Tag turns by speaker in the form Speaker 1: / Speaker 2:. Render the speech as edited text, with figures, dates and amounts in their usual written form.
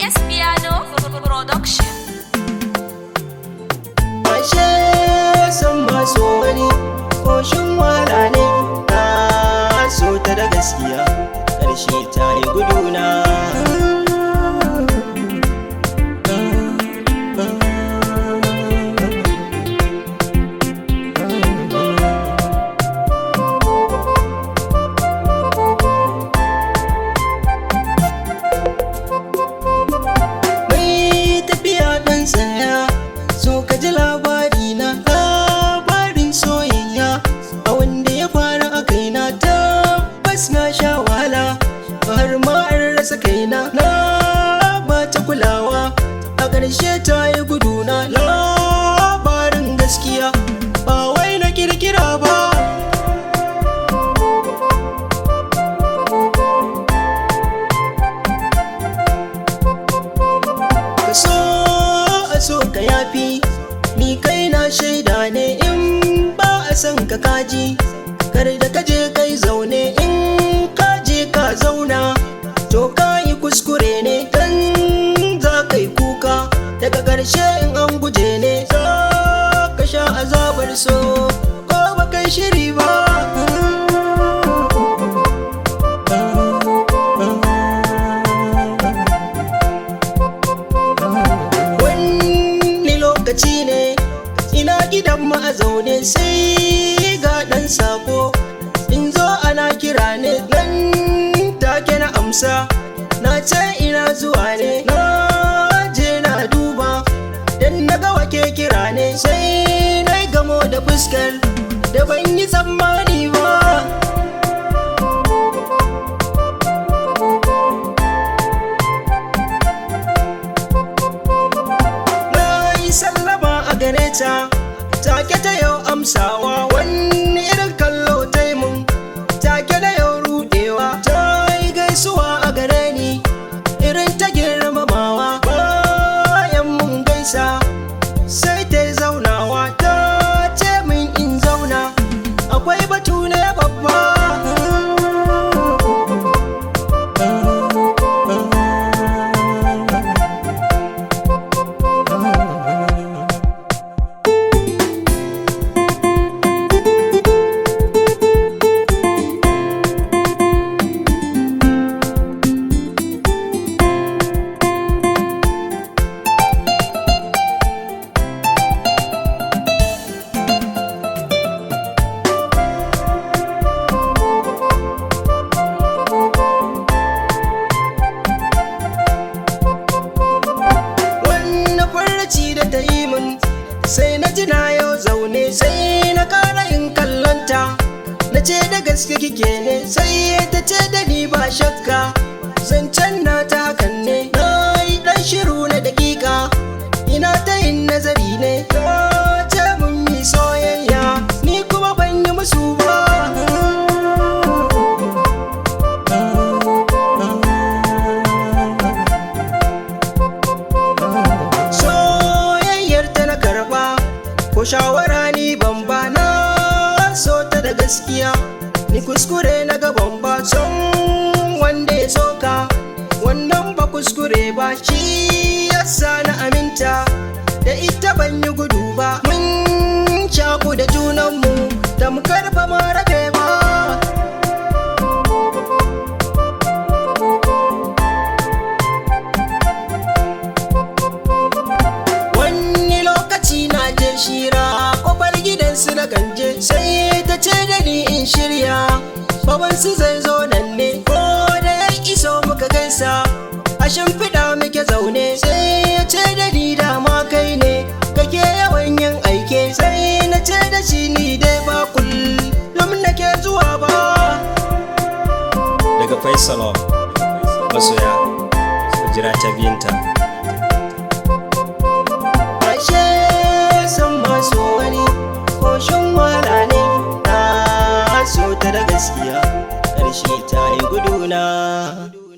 Speaker 1: AS Piano Production.
Speaker 2: Ashe san maso wani koshin wala ne, na so ta da gaskiya ƙarshe ta yi guduna. So ka ji labari na labarin soyayya, a wanda ya fara a kaina tabbas na sha wahala, har ma an rasa kaina na ba ta kulawa, a ƙarshe ta yi guduna. Labarin gaskiya ba wai na kirkira ba. So ka yafi ni kai na shaida ne, in ba a san ka kaji kar da ka je kai zaune, in ka je ka zauna to ka yi kuskure ne, dan za ka yi kuka daga ƙarshe in an guje ne, za ka sha azabar so ko ba kai shiri ba. Lokaci ne ina gidan mu a zaune, sai ga ɗan sako in zo ana kira ne, nan take na amsa na ce ina zuwa ne, na je na duba dan na ga wake kira ne, sai na gamo da fuskar da ban yi tsammani ba. Sallama a gare ta take ta yau amsawa, wani irin kallo ta yi mun take da yau rudewa, ta yi gaisuwa a gare ni irin ta girmamawa, bayan mun gaisa sai ta yi zaunawa, ta ce min in zauna akwai batu ne babba. Da ta yi mun sai na ji na yau zaune, sai na ƙara yin kallonta na ce da gaske kike ne, sai ta ce da ni ba shakka zancen na ta hakan ne. Na yi ɗan shiru na dakika ina ta yin nazari ne, ta ce mun yi soyayya ni kuma ban yi musu ba. Ko shawara ni ban ba, na so ta da gaskiya ni kuskure na gaban ba, son wanda ya soka wannan ba kuskure ba, shi yasa na aminta da ita ban yi gudu ba, mun shaku da junanmu da mu karfa ma rabe ba. Wani lokaci na je shira kofar gidansu na ganje, sai ta ce da ni in shirya babansu zai zo nan ne, ko da ya iso muka gaisa a shimfiɗa muke zaune, sai ya ce da ni dama kai ne kake yawan yin aike, sai na ce da shi ni dai ba kullum nake zuwa ba.
Speaker 3: Daga Faisal masoya ku jira ta biyunta.
Speaker 2: San maso wani koshin wala ne, na so ta da gaskiya ƙarshe ta yi guduna.